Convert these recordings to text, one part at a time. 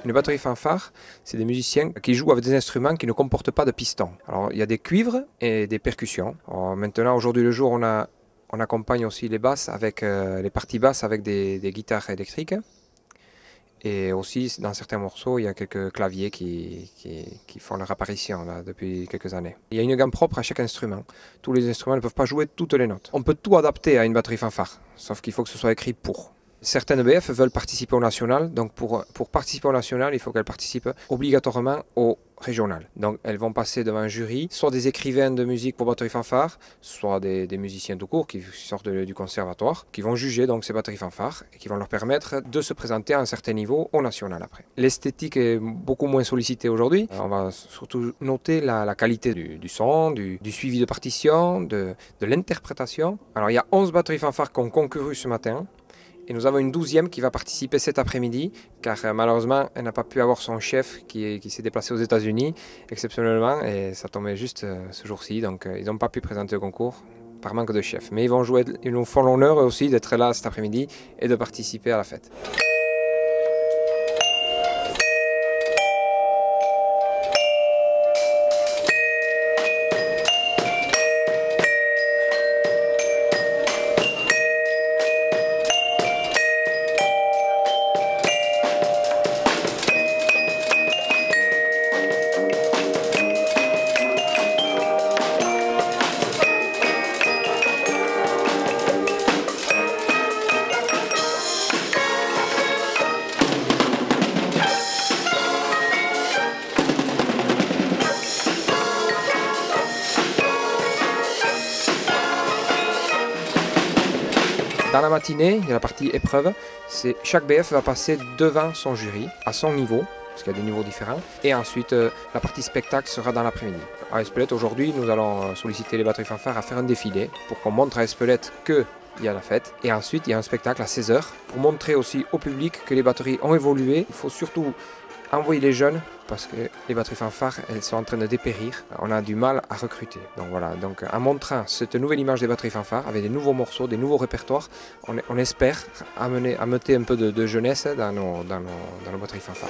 Une batterie fanfare, c'est des musiciens qui jouent avec des instruments qui ne comportent pas de piston. Alors, il y a des cuivres et des percussions. Alors, maintenant, aujourd'hui le jour, on accompagne aussi les basses avec les parties basses avec des guitares électriques. Et aussi, dans certains morceaux, il y a quelques claviers qui font leur apparition là, depuis quelques années. Il y a une gamme propre à chaque instrument. Tous les instruments ne peuvent pas jouer toutes les notes. On peut tout adapter à une batterie fanfare, sauf qu'il faut que ce soit écrit pour. Certaines BF veulent participer au national, donc pour participer au national, il faut qu'elles participent obligatoirement au régional. Donc elles vont passer devant un jury, soit des écrivains de musique pour batterie fanfare, soit des musiciens tout court qui sortent du conservatoire, qui vont juger donc ces batteries fanfares et qui vont leur permettre de se présenter à un certain niveau au national après. L'esthétique est beaucoup moins sollicitée aujourd'hui. On va surtout noter la qualité du son, du suivi de partition, de l'interprétation. Alors il y a 11 batteries fanfares qui ont concouru ce matin. Et nous avons une 12e qui va participer cet après-midi, car malheureusement, elle n'a pas pu avoir son chef qui s'est déplacé aux États-Unis, exceptionnellement, et ça tombait juste ce jour-ci, donc ils n'ont pas pu présenter le concours par manque de chef. Mais ils nous font l'honneur aussi d'être là cet après-midi et de participer à la fête. Dans la matinée, il y a la partie épreuve. Chaque BF va passer devant son jury, à son niveau, parce qu'il y a des niveaux différents. Et ensuite, la partie spectacle sera dans l'après-midi. À Espelette, aujourd'hui, nous allons solliciter les batteries fanfares à faire un défilé pour qu'on montre à Espelette qu'il y a la fête. Et ensuite, il y a un spectacle à 16h pour montrer aussi au public que les batteries ont évolué. Il faut surtout envoyer les jeunes parce que les batteries fanfares, elles sont en train de dépérir. On a du mal à recruter. Donc voilà, en montrant cette nouvelle image des batteries fanfares avec des nouveaux morceaux, des nouveaux répertoires, on espère amener un peu de jeunesse dans nos batteries fanfares.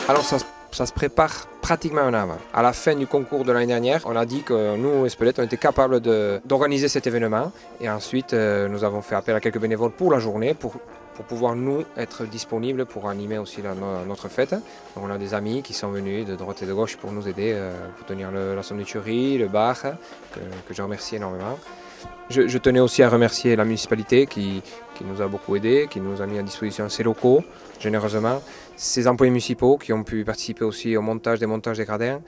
Alors ça se prépare pratiquement un an avant. À la fin du concours de l'année dernière, on a dit que nous, Espelette, on était capables d'organiser cet événement. Et ensuite, nous avons fait appel à quelques bénévoles pour la journée, pour pouvoir nous être disponibles pour animer aussi notre fête. Donc on a des amis qui sont venus de droite et de gauche pour nous aider, pour tenir la sandwicherie, le bar, que je remercie énormément. Je tenais aussi à remercier la municipalité qui nous a beaucoup aidés, qui nous a mis à disposition ses locaux généreusement, ses employés municipaux qui ont pu participer aussi au montage des gradins,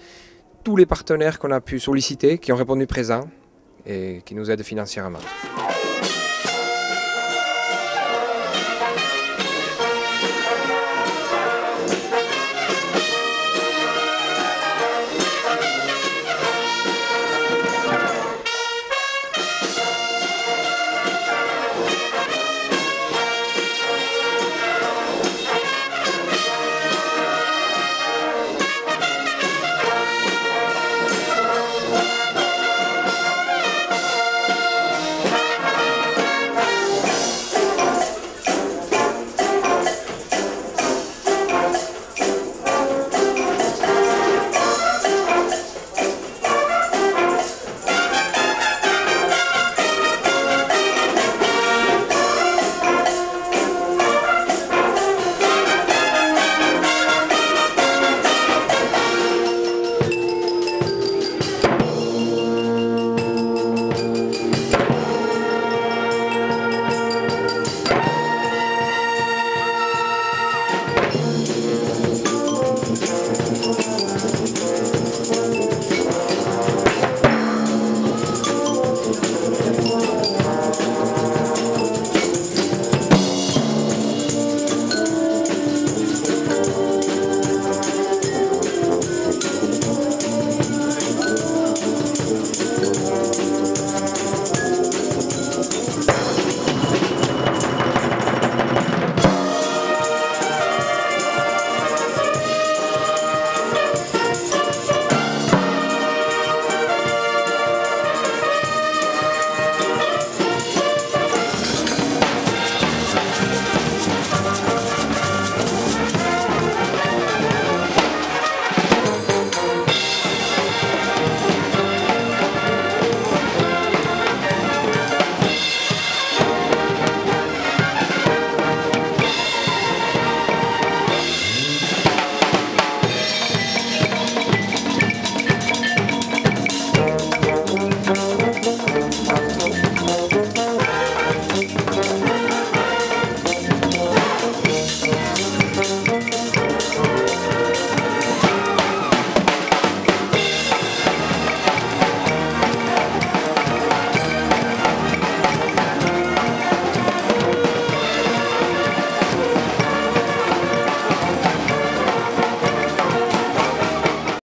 tous les partenaires qu'on a pu solliciter, qui ont répondu présents et qui nous aident financièrement.